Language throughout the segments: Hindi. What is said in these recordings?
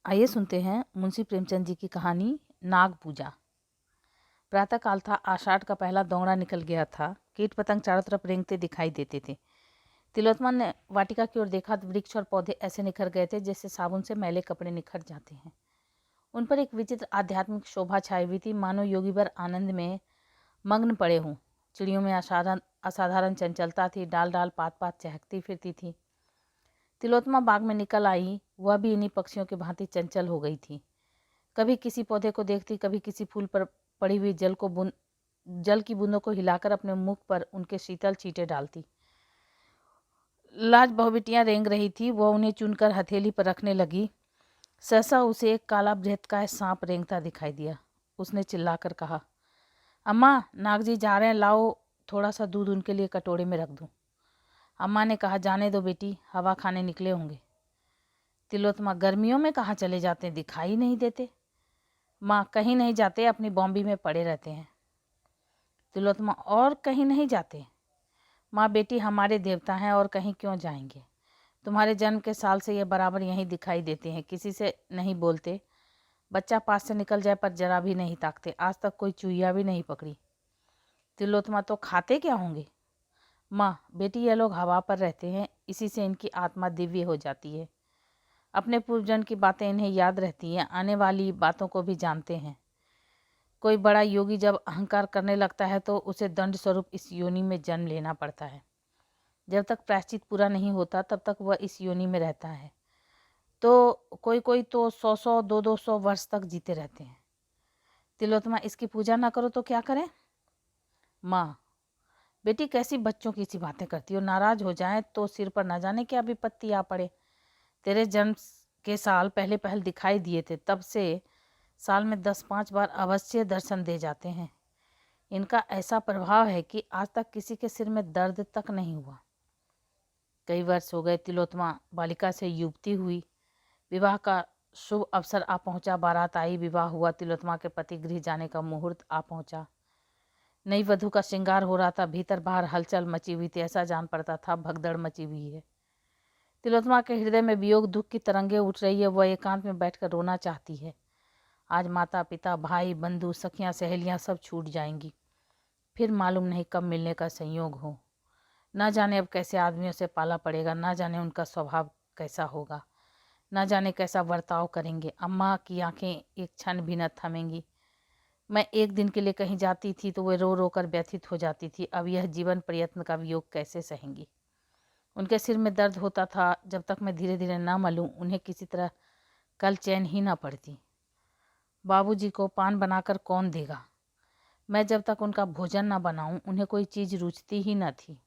आइए सुनते हैं मुंशी प्रेमचंद जी की कहानी नाग पूजा। प्रातःकाल था। आषाढ़ का पहला दौड़ा निकल गया था। कीट पतंग चारों तरफ रेंगते दिखाई देते थे। तिलोत्तमा ने वाटिका की ओर देखा तो वृक्ष और पौधे ऐसे निखर गए थे जैसे साबुन से मैले कपड़े निखर जाते हैं। उन पर एक विचित्र आध्यात्मिक शोभा छाई हुई थी, मानो योगी वर आनंद में मग्न पड़े हों। चिड़ियों में असाधारण चंचलता थी। डाल डाल पात पात चहकती फिरती थी। तिलोत्तमा बाग में निकल आई। वह भी इन्हीं पक्षियों की भांति चंचल हो गई थी। कभी किसी पौधे को देखती, कभी किसी फूल पर पड़ी हुई जल की बूंदों को हिलाकर अपने मुख पर उनके शीतल छींटे डालती। लाज बहुबिटियां रेंग रही थी। वह उन्हें चुनकर हथेली पर रखने लगी। सहसा उसे एक काला बृहत्काय सांप रेंगता दिखाई दिया। उसने चिल्लाकर कहा, अम्मा, नागजी जा रहे हैं, लाओ थोड़ा सा दूध उनके लिए कटोरे में रख दूं। अम्मा ने कहा, जाने दो बेटी, हवा खाने निकले होंगे। तिलोत्तमा, गर्मियों में कहाँ चले जाते हैं, दिखाई नहीं देते। माँ, कहीं नहीं जाते, अपनी बॉम्बे में पड़े रहते हैं। तिलोत्तमा, और कहीं नहीं जाते? माँ, बेटी हमारे देवता हैं और कहीं क्यों जाएंगे। तुम्हारे जन्म के साल से ये बराबर यहीं दिखाई देते हैं, किसी से नहीं बोलते। बच्चा पास से निकल जाए पर जरा भी नहीं ताकते। आज तक कोई चूहिया भी नहीं पकड़ी। तिलोत्तमा, तो खाते क्या होंगे? माँ, बेटी ये लोग हवा पर रहते हैं, इसी से इनकी आत्मा दिव्य हो जाती है। अपने पूर्वजन्म की बातें इन्हें याद रहती हैं, आने वाली बातों को भी जानते हैं। कोई बड़ा योगी जब अहंकार करने लगता है तो उसे दंड स्वरूप इस योनि में जन्म लेना पड़ता है। जब तक प्रायश्चित पूरा नहीं होता तब तक वह इस योनि में रहता है। तो कोई कोई तो 100-100, 200-200 वर्ष तक जीते रहते हैं। तिलोत्तमा, इसकी पूजा ना करो तो क्या करें? माँ, बेटी कैसी बच्चों की सी बातें करती हो। नाराज हो जाए तो सिर पर ना जाने क्या विपत्ति आ पड़े। तेरे जन्म के साल पहले पहल दिखाई दिए थे, तब से साल में 10-5 बार अवश्य दर्शन दे जाते हैं। इनका ऐसा प्रभाव है कि आज तक किसी के सिर में दर्द तक नहीं हुआ। कई वर्ष हो गए। तिलोत्तमा बालिका से युवती हुई। विवाह का शुभ अवसर आ पहुंचा। बारात आई, विवाह हुआ। तिलोत्तमा के पति गृह जाने का मुहूर्त आ पहुंचा। नई वधू का श्रृंगार हो रहा था। भीतर बाहर हलचल मची हुई थी। ऐसा जान पड़ता था भगदड़ मची हुई है। तिलोत्तमा के हृदय में वियोग दुख की तरंगें उठ रही है। वह एकांत में बैठकर रोना चाहती है। आज माता पिता, भाई बंधु, सखियां, सहेलियां सब छूट जाएंगी। फिर मालूम नहीं कब मिलने का संयोग हो। ना जाने अब कैसे आदमियों से पाला पड़ेगा। ना जाने उनका स्वभाव कैसा होगा। ना जाने कैसा बर्ताव करेंगे। अम्मा की आंखें एक क्षण भी न थमेंगी। मैं एक दिन के लिए कहीं जाती थी तो वे रो रो कर व्यथित हो जाती थी। अब यह जीवन प्रयत्न का वियोग कैसे सहेंगी। उनके सिर में दर्द होता था। जब तक मैं धीरे धीरे ना मलूं उन्हें किसी तरह कल चैन ही ना पड़ती। बाबूजी को पान बनाकर कौन देगा। मैं जब तक उनका भोजन ना बनाऊं उन्हें कोई चीज़ रुचती ही न थी।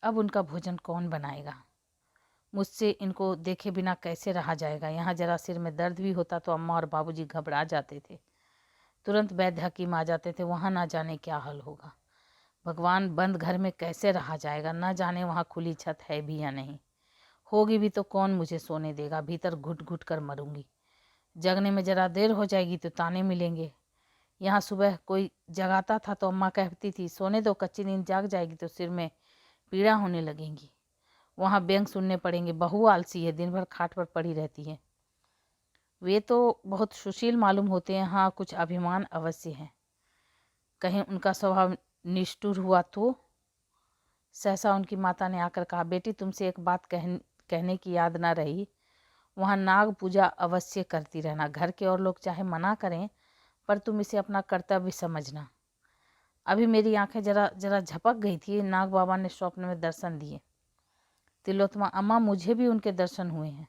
अब उनका भोजन कौन बनाएगा। मुझसे इनको देखे बिना कैसे रहा जाएगा। यहाँ जरा सिर में दर्द भी होता तो अम्मा और बाबूजी घबरा जाते थे। तुरंत वैद्य हकीम आ जाते थे। वहाँ ना जाने क्या हाल होगा। भगवान, बंद घर में कैसे रहा जाएगा। ना जाने वहाँ खुली छत है भी या नहीं। होगी भी तो कौन मुझे सोने देगा। भीतर घुट घुट कर मरूंगी। जगने में जरा देर हो जाएगी तो ताने मिलेंगे। यहाँ सुबह कोई जगाता था तो अम्मा कहती थी, सोने दो, कच्ची नींद जाग जाएगी तो सिर में पीड़ा होने लगेंगी। वहाँ व्यंग सुनने पड़ेंगे। बहू आलसी है, दिन भर खाट पर पड़ी रहती है। वे तो बहुत सुशील मालूम होते हैं। हाँ, कुछ अभिमान अवश्य है। कहीं उनका स्वभाव निष्ठुर हुआ तो। सहसा उनकी माता ने आकर कहा, बेटी तुमसे एक बात कहने की याद ना रही। वहाँ नाग पूजा अवश्य करती रहना। घर के और लोग चाहे मना करें पर तुम इसे अपना कर्तव्य समझना। अभी मेरी आंखें जरा जरा झपक गई थी। नाग बाबा ने स्वप्न में दर्शन दिए। तिलोत्तमा, अम्मा, मुझे भी उनके दर्शन हुए हैं,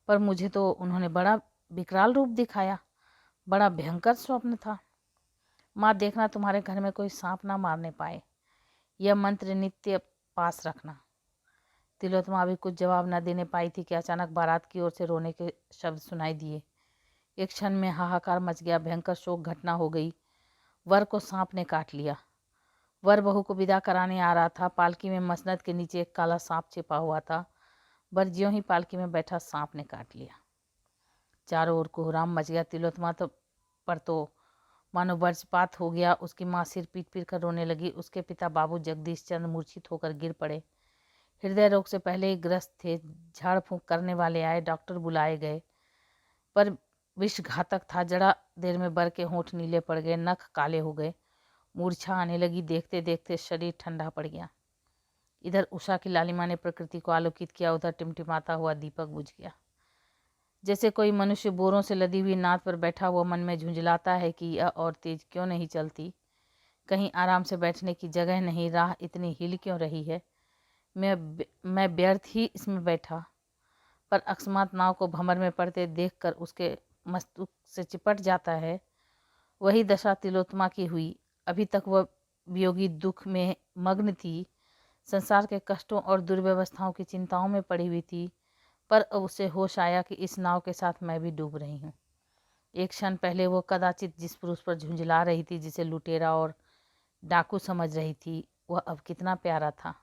पर मुझे तो उन्होंने बड़ा विकराल रूप दिखाया। बड़ा भयंकर स्वप्न था। माँ, देखना तुम्हारे घर में कोई सांप ना मारने पाए। यह मंत्र नित्य पास रखना। तिलोत्तमा अभी कुछ जवाब न देने पाई थी कि अचानक बारात की ओर से रोने के शब्द सुनाई दिए। एक क्षण में हाहाकार मच गया। भयंकर शोक घटना हो गई। वर को सांप ने काट लिया। वर बहू को विदा कराने आ रहा था। पालकी में मसनद के नीचे एक काला सांप छिपा हुआ था। वर ज्यों ही पालकी में बैठा सांप ने काट लिया। चारों ओर कोहराम मच गया। तिलोत्तमा तो मानो वज्रपात हो गया। उसकी माँ सिर पीट पीट कर रोने लगी। उसके पिता बाबू जगदीश चंद मूर्छित होकर गिर पड़े। हृदय रोग से पहले ही ग्रस्त थे। झाड़ फूंक करने वाले आए, डॉक्टर बुलाए गए। पर विषघातक था। जरा देर में बर के होंठ नीले पड़ गए, नख काले हो गए, मूर्छा आने लगी। देखते देखते शरीर ठंडा पड़ गया। इधर उषा की लालिमा ने प्रकृति को आलोकित किया, उधर टिमटिमाता हुआ दीपक बुझ गया। जैसे कोई मनुष्य बोरों से लदी हुई नाद पर बैठा हुआ मन में झुंझलाता है कि यह और तेज क्यों नहीं चलती, कहीं आराम से बैठने की जगह नहीं, राह इतनी हिल क्यों रही है, मैं व्यर्थ ही इसमें बैठा। पर अकस्मात नाव को भंवर में पड़ते देखकर उसके मस्तक से चिपट जाता है। वही दशा तिलोत्तमा की हुई। अभी तक वह वियोगी दुख में मग्न थी, संसार के कष्टों और दुर्व्यवस्थाओं की चिंताओं में पड़ी हुई थी। पर अब उसे होश आया कि इस नाव के साथ मैं भी डूब रही हूँ। एक क्षण पहले वो कदाचित जिस पुरुष पर झुंझला रही थी, जिसे लुटेरा और डाकू समझ रही थी, वह अब कितना प्यारा था।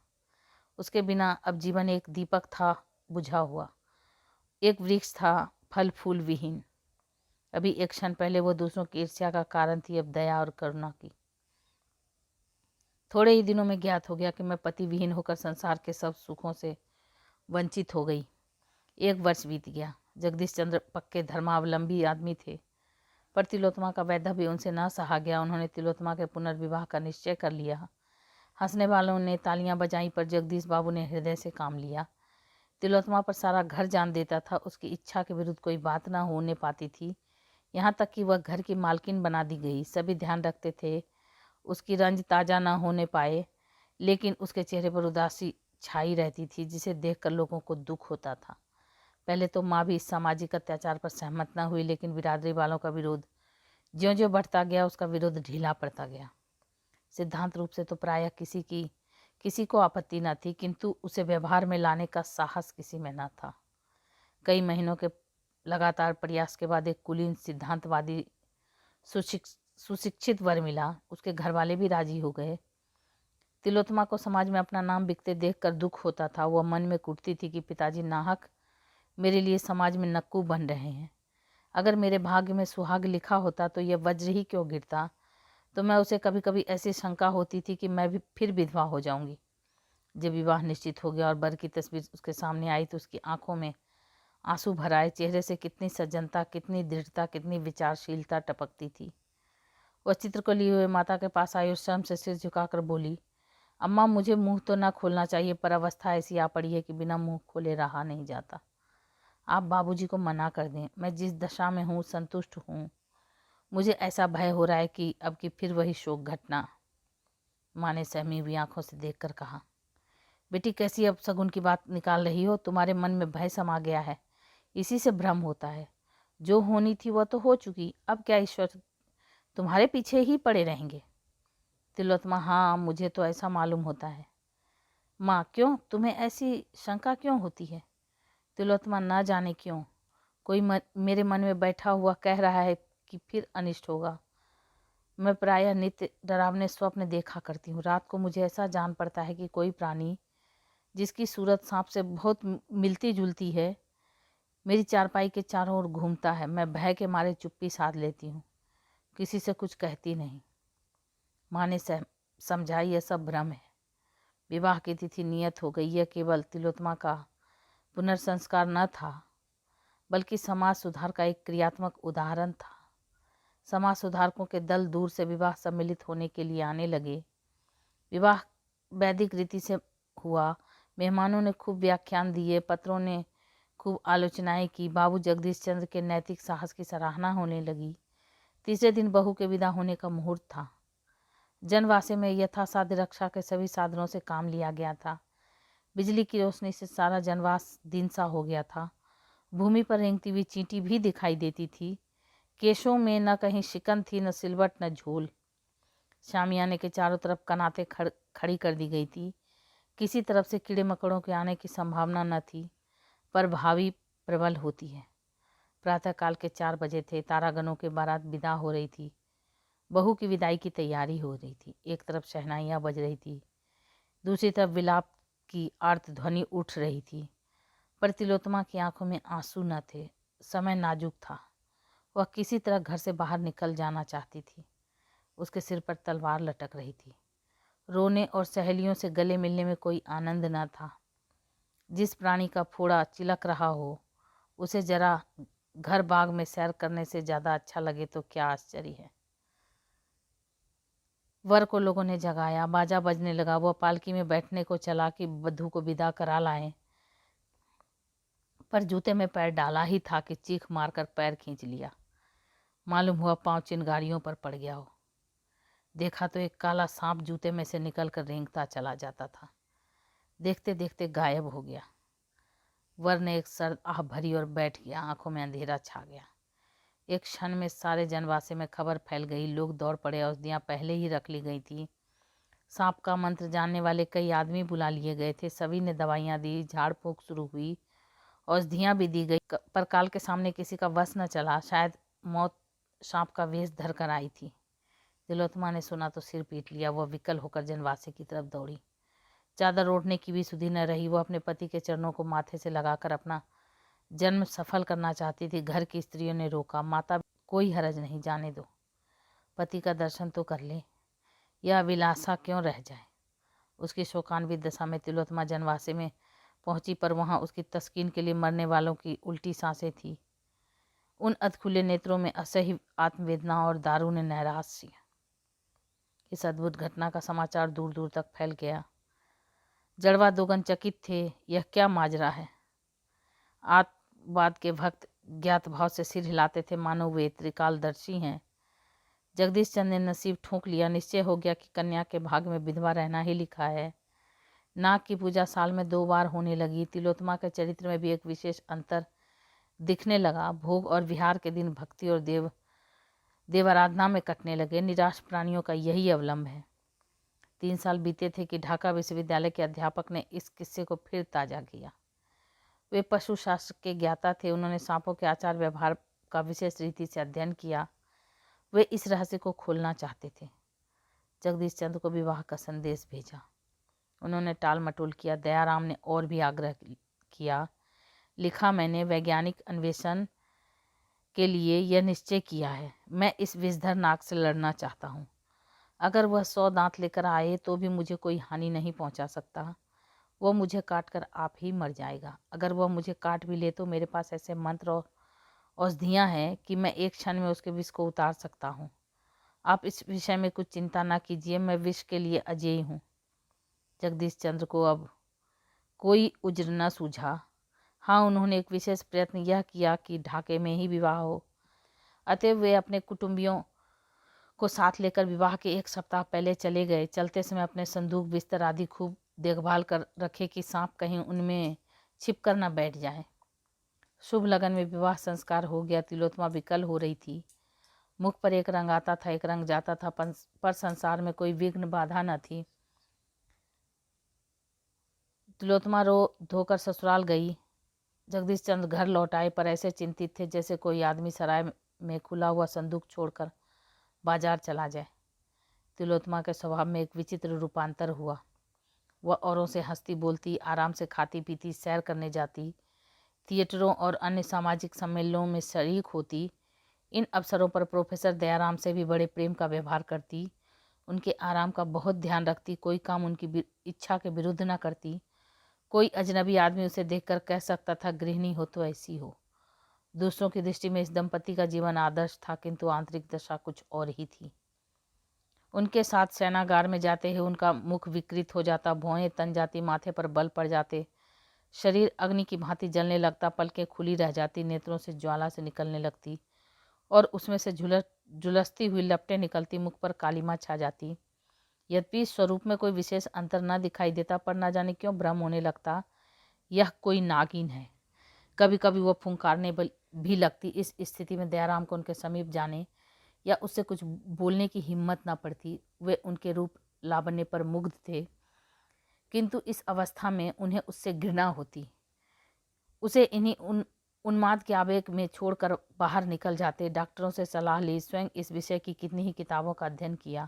उसके बिना अब जीवन एक दीपक था बुझा हुआ, एक वृक्ष था फल फूल विहीन। अभी एक क्षण पहले वो दूसरों की ईर्ष्या का कारण थी, अब दया और करुणा की। थोड़े ही दिनों में ज्ञात हो गया कि मैं पति विहीन होकर संसार के सब सुखों से वंचित हो गई। 1 वर्ष बीत गया। जगदीश चंद्र पक्के धर्मावलंबी आदमी थे, पर तिलोत्तमा का वैधव्य भी उनसे न सहा गया। उन्होंने तिलोत्तमा के पुनर्विवाह का निश्चय कर लिया। हंसने वालों ने तालियां बजाई, पर जगदीश बाबू ने हृदय से काम लिया। तिलोत्तमा पर सारा घर जान देता था। उसकी इच्छा के विरुद्ध कोई बात न होने पाती थी। यहाँ तक कि वह घर की मालकिन बना दी गई। सभी ध्यान रखते थे उसकी रंज ताज़ा न होने पाए, लेकिन उसके चेहरे पर उदासी छाई रहती थी, जिसे देखकर लोगों को दुख होता था। पहले तो माँ भी इस सामाजिक अत्याचार पर सहमत न हुई, लेकिन बिरादरी वालों का विरोध ज्यों ज्यों बढ़ता गया, उसका विरोध ढीला पड़ता गया। सिद्धांत रूप से तो प्रायः किसी को आपत्ति न थी, किंतु उसे व्यवहार में लाने का साहस किसी में न था। कई महीनों के लगातार प्रयास के बाद एक कुलीन सिद्धांतवादी सुशिक्षित वर मिला। उसके घर वाले भी राजी हो गए। तिलोत्तमा को समाज में अपना नाम बिकते देखकर दुख होता था। वह मन में कुटती थी कि पिताजी नाहक मेरे लिए समाज में नक्कू बन रहे हैं। अगर मेरे भाग्य में सुहाग लिखा होता तो यह वज्र ही क्यों गिरता। तो मैं उसे कभी कभी ऐसी शंका होती थी कि मैं भी फिर विधवा हो जाऊंगी। जब विवाह निश्चित हो गया और बर की तस्वीर उसके सामने आई तो उसकी आंखों में आंसू भर आए। चेहरे से कितनी सज्जनता, कितनी दृढ़ता, कितनी विचारशीलता टपकती थी। वह चित्र को लिए हुए माता के पास आई और शर्म से सिर झुकाकर बोली, अम्मा, मुझे मुंह तो न खोलना चाहिए, पर अवस्था ऐसी आ पड़ी है कि बिना मुंह खोले रहा नहीं जाता। आप बाबूजी को मना कर दें। मैं जिस दशा में हूँ संतुष्ट हूँ। मुझे ऐसा भय हो रहा है कि अब की फिर वही शोक घटना। माँ ने सहमी हुई आंखों से देखकर कहा, बेटी, कैसी अब सगुन की बात निकाल रही हो। तुम्हारे मन में भय समा गया है, इसी से भ्रम होता है। जो होनी थी वह तो हो चुकी, अब क्या ईश्वर तुम्हारे पीछे ही पड़े रहेंगे। तिलोत्तमा, हाँ, मुझे तो ऐसा मालूम होता है। माँ, क्यों, तुम्हें ऐसी शंका क्यों होती है। तिलोत्तमा, न जाने क्यों कोई मेरे मन में बैठा हुआ कह रहा है कि फिर अनिष्ट होगा। मैं प्रायः नित्य डरावने स्वप्न देखा करती हूँ। रात को मुझे ऐसा जान पड़ता है कि कोई प्राणी जिसकी सूरत सांप से बहुत मिलती जुलती है, मेरी चारपाई के चारों ओर घूमता है। मैं भय के मारे चुप्पी साध लेती हूँ, किसी से कुछ कहती नहीं। माँ ने समझाई, यह सब भ्रम है। विवाह की तिथि नियत हो गई। यह केवल तिलोत्तमा का पुनर्संस्कार न था, बल्कि समाज सुधार का एक क्रियात्मक उदाहरण था। समाज सुधारकों के दल दूर से विवाह सम्मिलित होने के लिए आने लगे। विवाह वैदिक रीति से हुआ। मेहमानों ने खूब व्याख्यान दिए, पत्रों ने खूब आलोचनाएं की। बाबू जगदीश चंद्र के नैतिक साहस की सराहना होने लगी। तीसरे दिन बहू के विदा होने का मुहूर्त था। जनवासे में यथासाध्य रक्षा के सभी साधनों से काम लिया गया था। बिजली की रोशनी से सारा जनवास दिन सा हो गया था। भूमि पर रेंगती हुई चींटी भी दिखाई देती थी। केशों में न कहीं शिकन थी, न सिलवट, न झोल। शामियाने के चारों तरफ कनाते खड़ी कर दी गई थी। किसी तरफ से कीड़े मकड़ों के आने की संभावना न थी, पर भावी प्रबल होती है। प्रातःकाल के 4 बजे थे। तारागणों के बारात विदा हो रही थी। बहू की विदाई की तैयारी हो रही थी। एक तरफ शहनाइयाँ बज रही थी, दूसरी तरफ विलाप की आर्त ध्वनि उठ रही थी। पर तिलोत्तमा की आंखों में आंसू न थे। समय नाजुक था। वह किसी तरह घर से बाहर निकल जाना चाहती थी। उसके सिर पर तलवार लटक रही थी। रोने और सहेलियों से गले मिलने में कोई आनंद न था। जिस प्राणी का फोड़ा चिलक रहा हो, उसे जरा घर बाग में सैर करने से ज़्यादा अच्छा लगे तो क्या आश्चर्य है। वर को लोगों ने जगाया, बाजा बजने लगा। वह पालकी में बैठने को चला कि वधू को विदा करा लाएं, पर जूते में पैर डाला ही था कि चीख मारकर पैर खींच लिया। मालूम हुआ पांव चिंगारियों पर पड़ गया हो। देखा तो एक काला सांप जूते में से निकलकर रेंगता चला जाता था। देखते देखते गायब हो गया। वर ने एक सर्द आह भरी और बैठ गया। आंखों में अंधेरा छा गया। एक क्षण में सारे जनवासे में खबर फैल गई। लोग दौड़ पड़े। औषधियाँ पहले ही रख ली गई थी। सांप का मंत्र जानने वाले कई आदमी बुला लिए गए थे। सभी ने दवाइयाँ दी, झाड़ फूंक शुरू हुई, औषधियाँ भी दी गई, पर काल के सामने किसी का वश न चला। शायद मौत सांप का वेश धर कर आई थी। तिलोत्तमा ने सुना तो सिर पीट लिया। वह विकल होकर जनवासे की तरफ दौड़ी। चादर ओढ़ने की भी सुधि न रही। वह अपने पति के चरणों को माथे से लगाकर अपना जन्म सफल करना चाहती थी। घर की स्त्रियों ने रोका। माता, कोई हरज नहीं, जाने दो, पति का दर्शन तो कर ले, यह अभिलाषा क्यों रह जाए। उसकी शोकान्वित दशा में तिलोत्तमा जनवासे में पहुंची, पर वहां उसकी तस्कीन के लिए मरने वालों की उल्टी सांसें थी। उन अधखुले नेत्रों में असह्य आत्मवेदना और दारुण नैराश्य। इस अद्भुत घटना का समाचार दूर दूर तक फैल गया। जड़वा दोगन चकित थे। यह क्या माजरा है। आत्मवाद के भक्त ज्ञात भाव से सिर हिलाते थे, मानो वे त्रिकालदर्शी हैं। जगदीश चंद ने नसीब ठोंक लिया। निश्चय हो गया कि कन्या के भाग में विधवा रहना ही लिखा है। नाग की पूजा साल में 2 बार होने लगी। तिलोत्तमा के चरित्र में भी एक विशेष अंतर दिखने लगा। भोग और विहार के दिन भक्ति और देवाराधना में कटने लगे। निराश प्राणियों का यही अवलंब है। 3 साल बीते थे कि ढाका विश्वविद्यालय के अध्यापक ने इस किस्से को फिर ताज़ा किया। वे पशु शास्त्र के ज्ञाता थे। उन्होंने सांपों के आचार व्यवहार का विशेष रीति से अध्ययन किया। वे इस रहस्य को खोलना चाहते थे। जगदीश चंद्र को विवाह का संदेश भेजा। उन्होंने टाल मटोल किया। दयाराम ने और भी आग्रह किया। लिखा, मैंने वैज्ञानिक अन्वेषण के लिए यह निश्चय किया है। मैं इस विषधर नाग से लड़ना चाहता हूँ। अगर वह 100 दांत लेकर आए तो भी मुझे कोई हानि नहीं पहुँचा सकता। वह मुझे काट कर आप ही मर जाएगा। अगर वह मुझे काट भी ले तो मेरे पास ऐसे मंत्र और औषधियाँ हैं कि मैं एक क्षण में उसके विष को उतार सकता हूँ। आप इस विषय में कुछ चिंता ना कीजिए, मैं विष के लिए अजेय हूँ। जगदीश चंद्र को अब कोई उज्र न सूझा। हाँ, उन्होंने एक विशेष प्रयत्न यह किया कि ढाके में ही विवाह हो। अतएव वे अपने कुटुंबियों को साथ लेकर विवाह के 1 सप्ताह पहले चले गए। चलते समय अपने संदूक, बिस्तर आदि खूब देखभाल कर रखे कि सांप कहीं उनमें छिप कर न बैठ जाए। शुभ लगन में विवाह संस्कार हो गया। तिलोत्तमा विकल हो रही थी। मुख पर एक रंग आता था, एक रंग जाता था, पर संसार में कोई विघ्न बाधा न थी। तिलोत्तमा रो धोकर ससुराल गई। जगदीश चंद्र घर लौट आए, पर ऐसे चिंतित थे जैसे कोई आदमी सराय में खुला हुआ संदूक छोड़कर बाजार चला जाए। तिलोत्तमा के स्वभाव में एक विचित्र रूपांतर हुआ। वह औरों से हंसती बोलती, आराम से खाती पीती, सैर करने जाती, थिएटरों और अन्य सामाजिक सम्मेलनों में शरीक होती। इन अवसरों पर प्रोफेसर दयाराम से भी बड़े प्रेम का व्यवहार करती, उनके आराम का बहुत ध्यान रखती, कोई काम उनकी इच्छा के विरुद्ध न करती। कोई अजनबी आदमी उसे देखकर कह सकता था, गृहिणी हो तो ऐसी हो। दूसरों की दृष्टि में इस दंपति का जीवन आदर्श था, किंतु आंतरिक दशा कुछ और ही थी। उनके साथ सेनागार में जाते ही उनका मुख विकृत हो जाता, भौहें तन जाती, माथे पर बल पड़ जाते, शरीर अग्नि की भांति जलने लगता, पलकें खुली रह जाती, नेत्रों से ज्वाला से निकलने लगती और उसमें से झुलसती हुई लपटें निकलती, मुख पर कालिमा छा जाती। यद्यपि स्वरूप में कोई विशेष अंतर न दिखाई देता, पर न जाने क्यों भ्रम होने लगता, यह कोई नागिन है। कभी कभी वह फुंकारने भी लगती। इस स्थिति में दयाराम को उनके समीप जाने या उससे कुछ बोलने की हिम्मत न पड़ती। वे उनके रूप लावण्य पर मुग्ध थे, किंतु इस अवस्था में उन्हें उससे घृणा होती। उसे इन्हीं उन्माद के आवेग में छोड़कर बाहर निकल जाते। डॉक्टरों से सलाह ली, स्वयं इस विषय की कितनी ही किताबों का अध्ययन किया,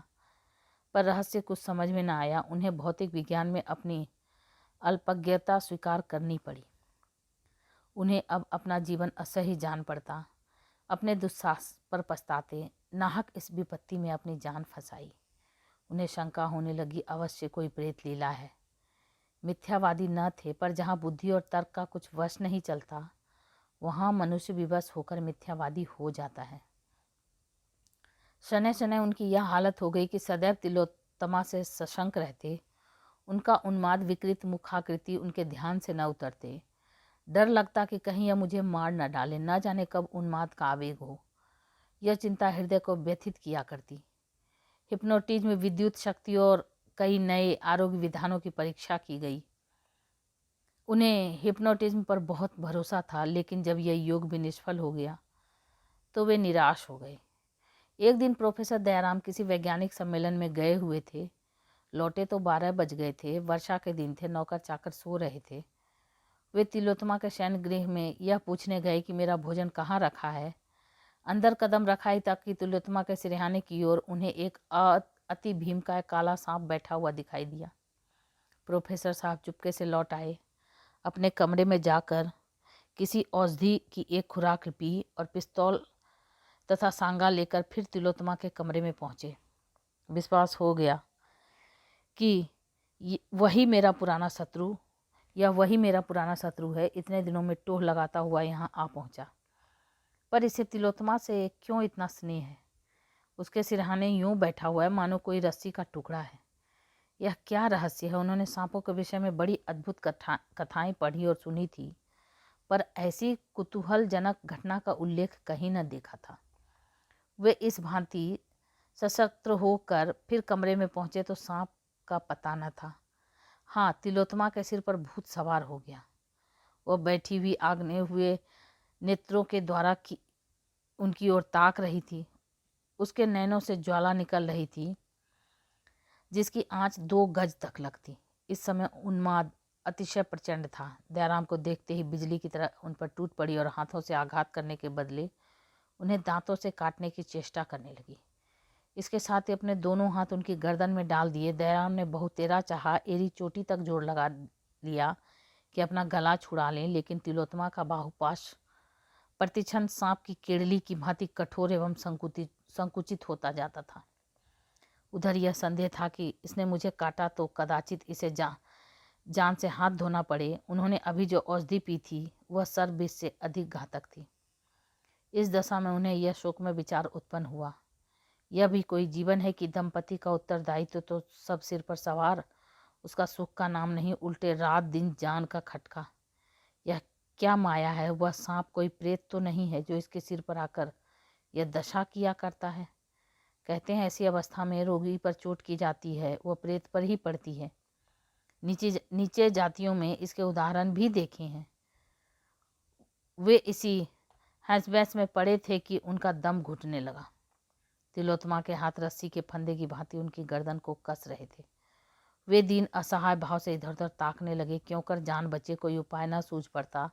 पर रहस्य कुछ समझ में न आया। उन्हें भौतिक विज्ञान में अपनी अल्पज्ञता स्वीकार करनी पड़ी। उन्हें अब अपना जीवन असह्य जान पड़ता। अपने दुस्साहस पर पछताते। नाहक इस विपत्ति में अपनी जान फंसाई। उन्हें शंका होने लगी, अवश्य कोई प्रेत लीला है। मिथ्यावादी न थे, पर जहाँ बुद्धि और तर्क का कुछ वश नहीं चलता, वहाँ मनुष्य विवश होकर मिथ्यावादी हो जाता है। शनै शनै उनकी यह हालत हो गई कि सदैव तिलोत्तमा से सशंक रहते। उनका उन्माद विकृत मुखाकृति उनके ध्यान से न उतरते। डर लगता कि कहीं यह मुझे मार न डाले, न जाने कब उन्माद का आवेग हो। यह चिंता हृदय को व्यथित किया करती। हिप्नोटिज्म, विद्युत शक्तियों और कई नए आरोग्य विधानों की परीक्षा की गई। उन्हें हिप्नोटिज्म पर बहुत भरोसा था, लेकिन जब यह योग भी निष्फल हो गया तो वे निराश हो गए। एक दिन प्रोफेसर दयाराम किसी वैज्ञानिक सम्मेलन में गए हुए थे। लौटे तो 12 बज गए थे। वर्षा के दिन थे, नौकर चाकर सो रहे थे। वे तिलोत्तमा के शयन गृह में यह पूछने गए कि मेरा भोजन कहाँ रखा है। अंदर कदम रखा ही तक कि तिलोत्तमा के सिरहाने की ओर उन्हें एक अति भीमकाय काला सांप बैठा हुआ दिखाई दिया। प्रोफेसर साहब चुपके से लौट आए। अपने कमरे में जाकर किसी औषधि की एक खुराक पी और पिस्तौल तथा सांगा लेकर फिर तिलोत्तमा के कमरे में पहुंचे। विश्वास हो गया कि वही मेरा पुराना शत्रु है। इतने दिनों में टोह लगाता हुआ यहाँ आ पहुंचा। पर इसे तिलोत्तमा से क्यों इतना स्नेह है? उसके सिरहाने यूं बैठा हुआ है मानो कोई रस्सी का टुकड़ा है। यह क्या रहस्य है? उन्होंने सांपों के विषय में बड़ी अद्भुत कथाएं पढ़ी और सुनी थी, पर ऐसी कुतूहलजनक घटना का उल्लेख कहीं न देखा था। वे इस भांति सशस्त्र होकर फिर कमरे में पहुंचे तो सांप का पता न था। हाँ, तिलोत्तमा के सिर पर भूत सवार हो गया। वह बैठी हुई आग्ने हुए नेत्रों के द्वारा उनकी ओर ताक रही थी। उसके नैनों से ज्वाला निकल रही थी जिसकी आंच 2 गज तक लगती। इस समय उन्माद अतिशय प्रचंड था। दयाराम को देखते ही बिजली की तरह उन पर टूट पड़ी और हाथों से आघात करने के बदले उन्हें दांतों से काटने की चेष्टा करने लगी। इसके साथ ही अपने दोनों हाथ उनकी गर्दन में डाल दिए। दयाराम ने बहुत तेरा चाहा, एड़ी चोटी तक जोर लगा लिया कि अपना गला छुड़ा लें, लेकिन तिलोत्तमा का बाहुपाश प्रतिक्षण सांप की केड़ली की भांति कठोर एवं संकुचित होता जाता था। उधर यह संदेह था कि इसने मुझे काटा तो कदाचित इसे जान से हाथ धोना पड़े। उन्होंने अभी जो औषधि पी थी वह सर्वविष से अधिक घातक थी। इस दशा में उन्हें यह शोकमय विचार उत्पन्न हुआ, यह भी कोई जीवन है कि दंपति का उत्तरदायित्व तो सब सिर पर सवार, उसका सुख का नाम नहीं, उल्टे रात दिन जान का खटका। यह क्या माया है? वह सांप कोई प्रेत तो नहीं है जो इसके सिर पर आकर यह दशा किया करता है। कहते हैं ऐसी अवस्था में रोगी पर चोट की जाती है वह प्रेत पर ही पड़ती है। नीचे जातियों में इसके उदाहरण भी देखे हैं। वे इसी हैंसबैस में पड़े थे कि उनका दम घुटने लगा। तिलोत्तमा के हाथ रस्सी के फंदे की भांति उनकी गर्दन को कस रहे थे। वे दीन असहाय भाव से इधर उधर ताकने लगे। क्यों कर जान बचे, कोई उपाय न सूझ पड़ता।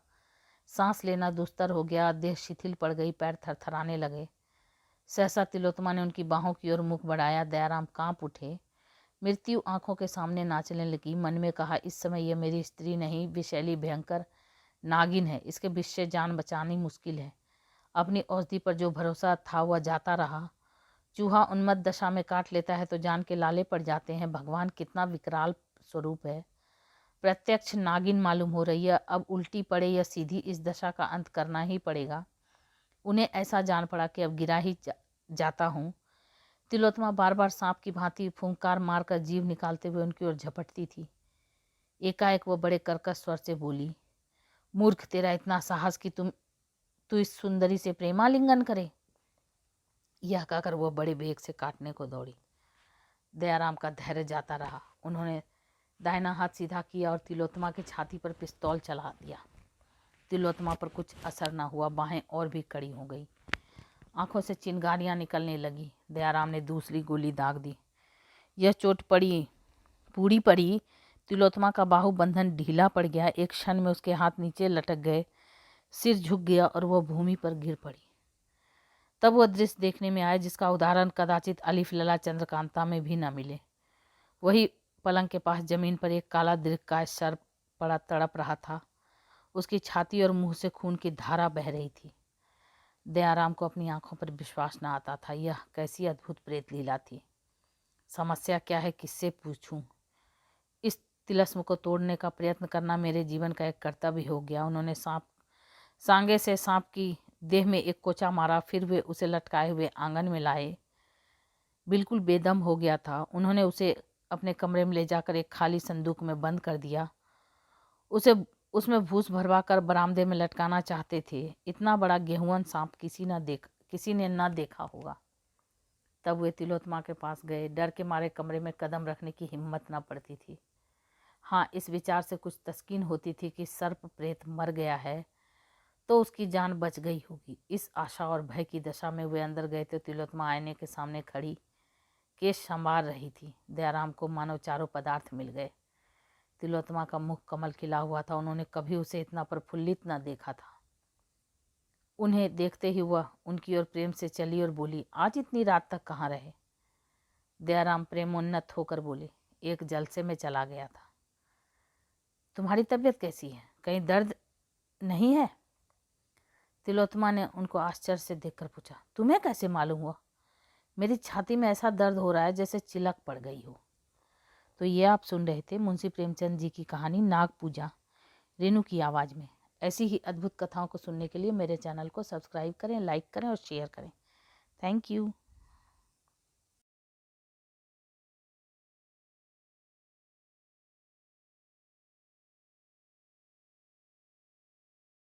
सांस लेना दुस्तर हो गया, देह शिथिल पड़ गई, पैर थरथराने लगे। सहसा तिलोत्तमा ने उनकी बाहों की ओर मुख बढ़ाया। दयाराम कांप उठे। मृत्यु आंखों के सामने नाचने लगी। मन में कहा, इस समय यह मेरी स्त्री नहीं, विषैली भयंकर नागिन है। इसके विष से जान बचानी मुश्किल है। अपनी औषधि पर जो भरोसा था वह जाता रहा। चूहा उन्मत्त दशा में काट लेता है तो जान के लाले पड़ जाते हैं। भगवान कितना विकराल स्वरूप है। प्रत्यक्ष नागिन मालूम हो रही है। अब उल्टी पड़े या सीधी, इस दशा का अंत करना ही पड़ेगा। उन्हें ऐसा जान पड़ा कि अब गिरा ही जाता हूँ। तिलोत्तमा बार बार सांप की भांति फुंकार मारकर जीव निकालते हुए उनकी ओर झपटती थी। एकाएक वो बड़े कर्कश स्वर से बोली, मूर्ख, तेरा इतना साहस कि तू इस सुंदरी से प्रेमालिंगन करे। यह कहकर वह बड़े वेग से काटने को दौड़ी। दयाराम का धैर्य जाता रहा। उन्होंने दाहिना हाथ सीधा किया और तिलोत्तमा की छाती पर पिस्तौल चला दिया। तिलोत्तमा पर कुछ असर न हुआ। बाहें और भी कड़ी हो गई, आंखों से चिंगारियां निकलने लगी। दयाराम ने दूसरी गोली दाग दी। यह चोट पूरी पड़ी। तिलोत्तमा का बाहु बंधन ढीला पड़ गया। एक क्षण में उसके हाथ नीचे लटक गए, सिर झुक गया और वह भूमि पर गिर पड़ी। तब वह दृश्य देखने में आया जिसका उदाहरण कदाचित अलिफ लला चंद्रकांता में भी न मिले। वही पलंग के पास जमीन पर एक काला दीर्घकाय सर्प पड़ा तड़प रहा था। उसकी छाती और मुंह से खून की धारा बह रही थी। दयाराम को अपनी आंखों पर विश्वास न आता था। यह कैसी अद्भुत प्रेत लीला थी। समस्या क्या है, किससे पूछूं? इस तिलस्म को तोड़ने का प्रयत्न करना मेरे जीवन का एक कर्तव्य हो गया। उन्होंने सांप सांगे से सांप की देह में एक कोचा मारा, फिर वे उसे लटकाए हुए आंगन में लाए। बिल्कुल बेदम हो गया था। उन्होंने उसे अपने कमरे में ले जाकर एक खाली संदूक में बंद कर दिया। उसे उसमें भूस भरवा कर बरामदे में लटकाना चाहते थे। इतना बड़ा गेहुअन सांप किसी ने ना देखा होगा। तब वे तिलोत्तमा के पास गए। डर के मारे कमरे में कदम रखने की हिम्मत न पड़ती थी। हाँ, इस विचार से कुछ तस्कीन होती थी कि सर्प प्रेत मर गया है तो उसकी जान बच गई होगी। इस आशा और भय की दशा में वे अंदर गए तो तिलोत्तमा आईने के सामने खड़ी केश संवार रही थी। दयाराम को मानो चारों पदार्थ मिल गए। तिलोत्तमा का मुख कमल खिला हुआ था। उन्होंने कभी उसे इतना प्रफुल्लित न देखा था। उन्हें देखते ही वह उनकी ओर प्रेम से चली और बोली, आज इतनी रात तक कहाँ रहे? दयाराम प्रेमोन्नत होकर बोले, एक जलसे में चला गया था। तुम्हारी तबीयत कैसी है? कहीं दर्द नहीं है? तिलोत्तमा ने उनको आश्चर्य से देखकर पूछा, तुम्हें कैसे मालूम हुआ? मेरी छाती में ऐसा दर्द हो रहा है जैसे चिलक पड़ गई हो। तो ये आप सुन रहे थे मुंशी प्रेमचंद जी की कहानी नाग पूजा, रेणु की आवाज़ में। ऐसी ही अद्भुत कथाओं को सुनने के लिए मेरे चैनल को सब्सक्राइब करें, लाइक करें और शेयर करें। Thank you.